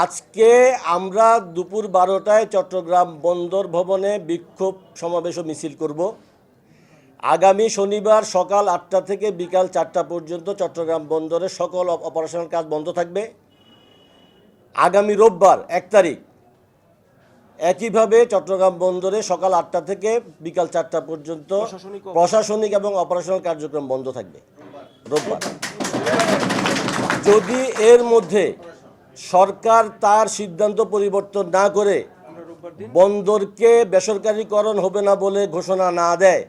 আজকে আমরা দুপুর 12টায় চট্টগ্রাম বন্দর ভবনে বিক্ষোভ সমাবেশ ও মিছিল করব। আগামী শনিবার সকাল 8টা থেকে বিকাল 4টা পর্যন্ত চট্টগ্রাম বন্দরের সকল অপারেশনাল কাজ বন্ধ থাকবে। আগামী রোববার 1 তারিখ একইভাবে চট্টগ্রাম বন্দরে সকাল 8টা থেকে বিকাল 4টা পর্যন্ত প্রশাসনিক এবং অপারেশনাল কার্যক্রম বন্ধ থাকবে রোববার। যদি এর মধ্যে সরকার তার সিদ্ধান্ত পরিবর্তন না করে বন্দরকে বেসরকারীকরণ হবে না বলে ঘোষণা না দেয়,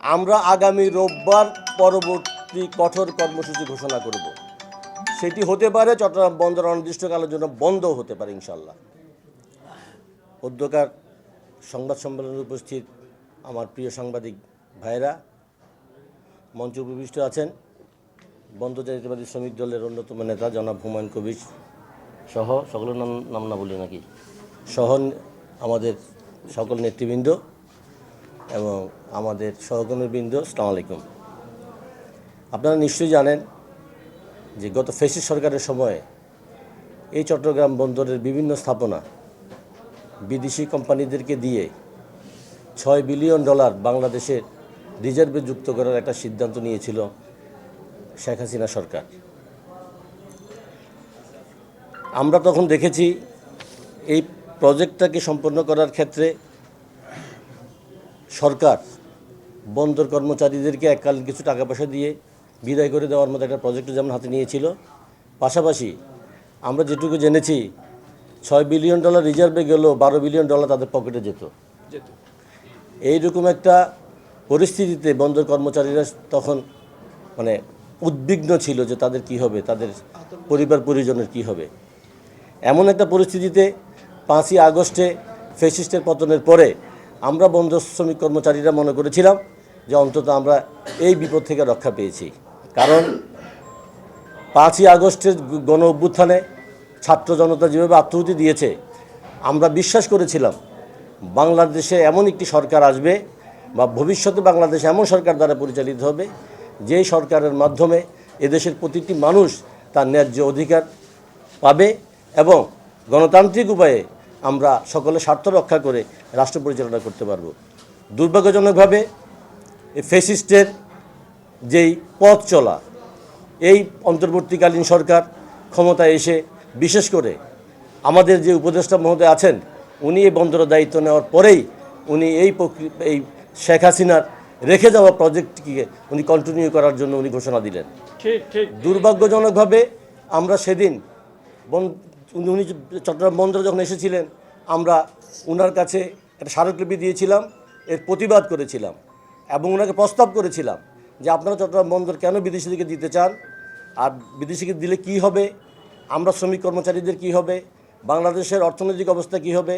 আমরা আগামী রোববার পরবর্তী কঠোর কর্মসূচি ঘোষণা করব। সেটি হতে পারে চট্টগ্রাম বন্দর অনির্দিষ্টকালের জন্য বন্ধও হতে পারে ইনশাল্লাহ। অধ্যকার সংবাদ সম্মেলনে উপস্থিত আমার প্রিয় সাংবাদিক ভাইরা, মঞ্চ উপবিষ্ট আছেন বন্দর জাতীয়তাবাদী শ্রমিক দলের অন্যতম নেতা জনাব হুমায়ুন কবির সহ সকলের নাম না বলি নাকি সহ আমাদের সকল নেতৃবৃন্দ এবং আমাদের সহকর্মীবৃন্দ, আসসালামু আলাইকুম। আপনারা নিশ্চয়ই জানেন যে গত ফ্যাসিস্ট সরকারের সময়ে এই চট্টগ্রাম বন্দরের বিভিন্ন স্থাপনা বিদেশি কোম্পানিদেরকে দিয়ে $6 বিলিয়ন বাংলাদেশের রিজার্ভে যুক্ত করার একটা সিদ্ধান্ত নিয়েছিল শেখ হাসিনা সরকার। আমরা তখন দেখেছি এই প্রজেক্টটাকে সম্পন্ন করার ক্ষেত্রে সরকার বন্দর কর্মচারীদেরকে এককালীন কিছু টাকা পয়সা দিয়ে বিদায় করে দেওয়ার মতো একটা প্রজেক্ট যেমন হাতে নিয়েছিল, পাশাপাশি আমরা যেটুকু জেনেছি $6 বিলিয়ন রিজার্ভে গেলেও $12 বিলিয়ন তাদের পকেটে যেত। এইরকম একটা পরিস্থিতিতে বন্দর কর্মচারীরা তখন উদ্বিগ্ন ছিল যে তাদের কি হবে, তাদের পরিবার পরিজনের কি হবে। এমন একটা পরিস্থিতিতে 5ই আগস্টে ফ্যাসিস্টের পতনের পরে আমরা বন্দর শ্রমিক কর্মচারীরা মনে করেছিলাম যে অন্তত আমরা এই বিপদ থেকে রক্ষা পেয়েছি। কারণ 5ই আগস্টের গণ অভ্যুত্থানে ছাত্র জনতা যেভাবে আত্মহতি দিয়েছে, আমরা বিশ্বাস করেছিলাম বাংলাদেশে এমন একটি সরকার আসবে বা ভবিষ্যতে বাংলাদেশ এমন সরকার দ্বারা পরিচালিত হবে যেই সরকারের মাধ্যমে এদেশের প্রতিটি মানুষ তার ন্যায্য অধিকার পাবে এবং গণতান্ত্রিক উপায়ে আমরা সকলের স্বার্থ রক্ষা করে রাষ্ট্র পরিচালনা করতে পারব। দুর্ভাগ্যজনকভাবে এই ফ্যাসিস্টের যেই পথ চলা, এই অন্তর্বর্তীকালীন সরকার ক্ষমতায় এসে বিশেষ করে আমাদের যে উপদেষ্টা মহোদয় আছেন, উনি এই বন্দরের দায়িত্ব নেওয়ার পরেই উনি এই শেখ হাসিনার রেখে যাওয়া প্রজেক্টটিকে উনি কন্টিনিউ করার জন্য উনি ঘোষণা দিলেন। দুর্ভাগ্যজনকভাবে আমরা সেদিন উনি চট্টগ্রাম বন্দরে যখন এসেছিলেন, আমরা ওনার কাছে একটা স্মারকলিপি দিয়েছিলাম, এর প্রতিবাদ করেছিলাম এবং ওনাকে প্রস্তাব করেছিলাম যে আপনারা চট্টগ্রাম বন্দর কেন বিদেশিদেরকে দিতে চান, আর বিদেশিকে দিলে কি হবে, আমরা শ্রমিক কর্মচারীদের কি হবে, বাংলাদেশের অর্থনৈতিক অবস্থা কি হবে,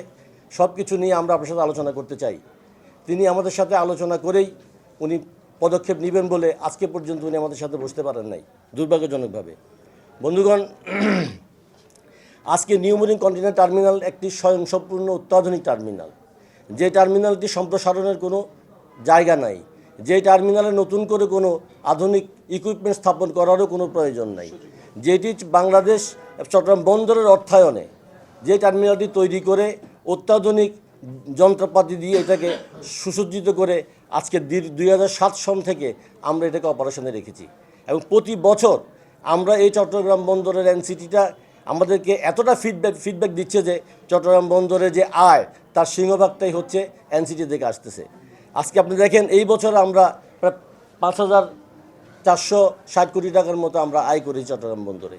সব কিছু নিয়ে আমরা আপনার সাথে আলোচনা করতে চাই। তিনি আমাদের সাথে আলোচনা করেই উনি পদক্ষেপ নেবেন বলে আজকে পর্যন্ত উনি আমাদের সাথে বসতে পারেন নাই, দুর্ভাগ্যজনকভাবে। বন্ধুগণ, আজকে নিউ মেরিন কন্টেইনার টার্মিনাল একটি স্বয়ংসম্পূর্ণ অত্যাধুনিক টার্মিনাল, যে টার্মিনালটি সম্প্রসারণের কোনো জায়গা নাই, যে টার্মিনালে নতুন করে কোনো আধুনিক ইকুইপমেন্ট স্থাপন করারও কোনো প্রয়োজন নাই, যেটি বাংলাদেশ চট্টগ্রাম বন্দরের অর্থায়নে যে টার্মিনালটি তৈরি করে অত্যাধুনিক যন্ত্রপাতি দিয়ে এটাকে সুসজ্জিত করে আজকে 2007 সন থেকে আমরা এটাকে অপারেশনে রেখেছি। এবং প্রতি বছর আমরা এই চট্টগ্রাম বন্দরের এনসিটিটা আমাদেরকে এতটা ফিডব্যাক দিচ্ছে যে চট্টগ্রাম বন্দরে যে আয় তার সিংহভাগটাই হচ্ছে এনসিটি থেকে আসতেছে। আজকে আপনি দেখেন এই বছর আমরা প্রায় 5,460 কোটি টাকার মতো আমরা আয় করি চট্টগ্রাম বন্দরে।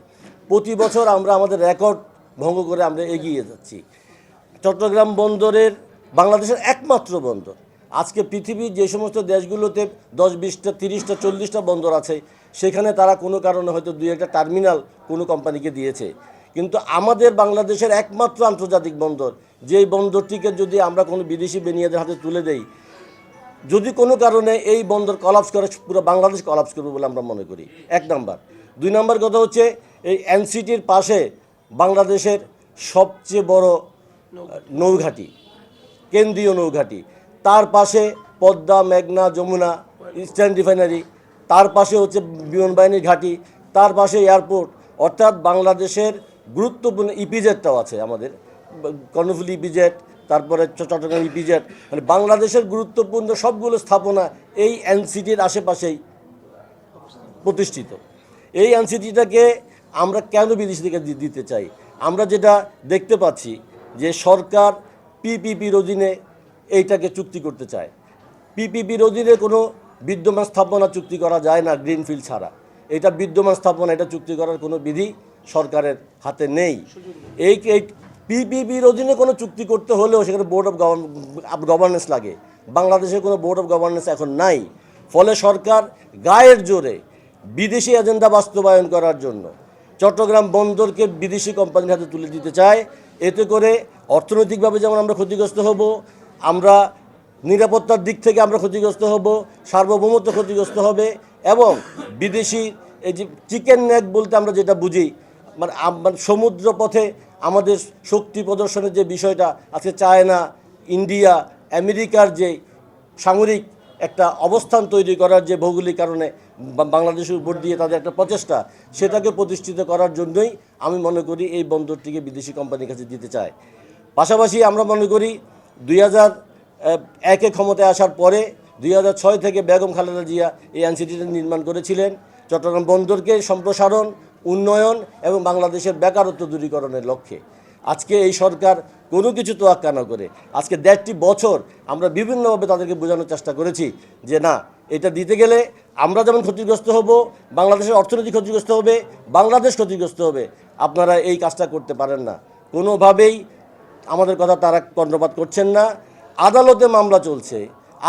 প্রতি বছর আমরা আমাদের রেকর্ড ভঙ্গ করে আমরা এগিয়ে যাচ্ছি। চট্টগ্রাম বন্দরের বাংলাদেশের একমাত্র বন্দর। আজকে পৃথিবীর যে সমস্ত দেশগুলোতে 10, 20টা, 30টা, 40টা বন্দর আছে, সেখানে তারা কোনো কারণে হয়তো 2-1টা টার্মিনাল কোনো কোম্পানিকে দিয়েছে, কিন্তু আমাদের বাংলাদেশের একমাত্র আন্তর্জাতিক বন্দর, যেই বন্দরটিকে যদি আমরা কোনো বিদেশি বেনিয়াদের হাতে তুলে দেই, যদি কোনো কারণে এই বন্দর কলাপস করে, পুরো বাংলাদেশ কলাপস করবে বলে আমরা মনে করি। 1 নাম্বার। 2 নাম্বার কথা হচ্ছে এই এনসিটির পাশে বাংলাদেশের সবচেয়ে বড় নৌঘাটি, কেন্দ্রীয় নৌঘাটি, তার পাশে পদ্মা, মেঘনা, যমুনা, ইস্টার্ন রিফাইনারি, তার পাশে হচ্ছে বিমান বাহিনীর ঘাঁটি, তার পাশে এয়ারপোর্ট। অর্থাৎ বাংলাদেশের গুরুত্বপূর্ণ ইপিজেডটাও আছে আমাদের, কর্ণফুলী ইপিজেড, তারপরে চট্টগ্রাম ইপিজেড, মানে বাংলাদেশের গুরুত্বপূর্ণ সবগুলো স্থাপনা এই এনসিটির আশেপাশেই প্রতিষ্ঠিত। এই এনসিটিটাকে আমরা কেন বিদেশি থেকে দিতে চাই? আমরা যেটা দেখতে পাচ্ছি যে সরকার পিপিপির অধীনে এইটাকে চুক্তি করতে চায়। পিপিপির অধীনে কোনো বিদ্যমান স্থাপনা চুক্তি করা যায় না গ্রিনফিল্ড ছাড়া। এটা বিদ্যমান স্থাপনা, এটা চুক্তি করার কোনো বিধি সরকারের হাতে নেই। এই পিপিপির অধীনে কোনো চুক্তি করতে হলেও সেখানে বোর্ড অফ গভর্নেন্স লাগে। বাংলাদেশে কোনো বোর্ড অফ গভর্নেন্স এখন নাই। ফলে সরকার গায়ের জোরে বিদেশি এজেন্ডা বাস্তবায়ন করার জন্য চট্টগ্রাম বন্দরকে বিদেশি কোম্পানির হাতে তুলে দিতে চায়। এতে করে অর্থনৈতিকভাবে যেমন আমরা ক্ষতিগ্রস্ত হব, আমরা নিরাপত্তার দিক থেকে আমরা ক্ষতিগ্রস্ত হব, সার্বভৌমত্ব ক্ষতিগ্রস্ত হবে, এবং বিদেশি এই যে চিকেন নেক বলতে আমরা যেটা বুঝি, মানে সমুদ্র পথে আমাদের শক্তি প্রদর্শনের যে বিষয়টা, আজকে চায়না, ইন্ডিয়া, আমেরিকার যে সামরিক একটা অবস্থান তৈরি করার যে ভৌগোলিক কারণে বাংলাদেশের উপর দিয়ে তাদের একটা প্রচেষ্টা, সেটাকে প্রতিষ্ঠিত করার জন্যই আমি মনে করি এই বন্দরটিকে বিদেশি কোম্পানির কাছে দিতে চায়। পাশাপাশি আমরা মনে করি 2001-এ ক্ষমতায় আসার পরে 2006 থেকে বেগম খালেদা জিয়া এই এনসিটিটা নির্মাণ করেছিলেন চট্টগ্রাম বন্দরকে সম্প্রসারণ, উন্নয়ন এবং বাংলাদেশের বেকারত্ব দূরীকরণের লক্ষ্যে। আজকে এই সরকার কোনো কিছু তোয়াক্কা না করে আজকে 1.5 বছর আমরা বিভিন্নভাবে তাদেরকে বোঝানোর চেষ্টা করেছি যে না, এটা দিতে গেলে আমরা যেমন ক্ষতিগ্রস্ত হব, বাংলাদেশের অর্থনীতি ক্ষতিগ্রস্ত হবে, বাংলাদেশ ক্ষতিগ্রস্ত হবে, আপনারা এই কাজটা করতে পারেন না। কোনোভাবেই আমাদের কথা তারা কর্ণপাত করছেন না। আদালতে মামলা চলছে,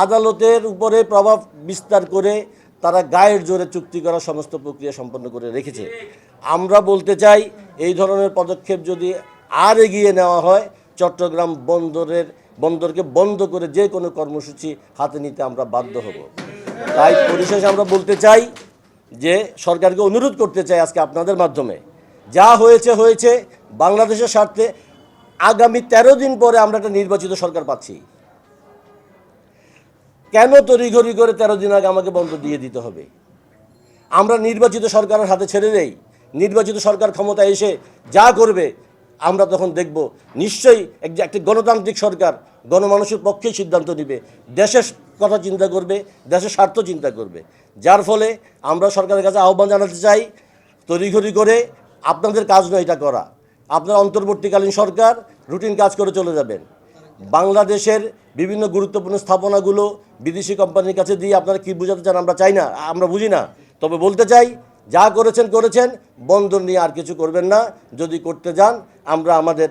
আদালতের উপরে প্রভাব বিস্তার করে তারা গায়ের জোরে চুক্তি করার সমস্ত প্রক্রিয়া সম্পন্ন করে রেখেছে। আমরা বলতে চাই, এই ধরনের পদক্ষেপ যদি আর এগিয়ে নেওয়া হয়, চট্টগ্রাম বন্দরকে বন্ধ করে যে কোনো কর্মসূচি হাতে নিতে আমরা বাধ্য হব। তাই পরিশেষে আমরা বলতে চাই যে সরকারকে অনুরোধ করতে চাই আজকে আপনাদের মাধ্যমে, যা হয়েছে হয়েছে, বাংলাদেশের স্বার্থে আগামী 13 দিন পরে আমরা একটা নির্বাচিত সরকার পাচ্ছি। কেন তড়িঘড়ি করে 13 দিন আগে আমাকে বন্ধ দিয়ে দিতে হবে? আমরা নির্বাচিত সরকারের হাতে ছেড়ে দেই। নির্বাচিত সরকার ক্ষমতায় এসে যা করবে আমরা তখন দেখব। নিশ্চয়ই একটি গণতান্ত্রিক সরকার গণমানুষের পক্ষেই সিদ্ধান্ত নেবে, দেশের কথা চিন্তা করবে, দেশের স্বার্থ চিন্তা করবে। যার ফলে আমরা সরকারের কাছে আহ্বান জানাতে চাই, তড়িঘড়ি করে আপনাদের কাজ নয় এটা করা। আপনার অন্তর্বর্তীকালীন সরকার রুটিন কাজ করে চলে যাবেন। বাংলাদেশের বিভিন্ন গুরুত্বপূর্ণ স্থাপনাগুলো বিদেশি কোম্পানির কাছে দিয়ে আপনারা কী বোঝাতে চান আমরা চাই না, আমরা বুঝি না। তবে বলতে চাই, যা করেছেন, বন্দর নিয়ে আর কিছু করবেন না। যদি করতে যান, আমরা আমাদের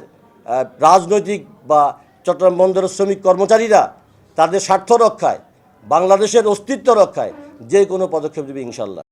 রাজনৈতিক বা চট্টগ্রাম বন্দরের শ্রমিক কর্মচারীরা তাদের স্বার্থ রক্ষায়, বাংলাদেশের অস্তিত্ব রক্ষায় যে কোনো পদক্ষেপ দেবে ইনশাল্লাহ।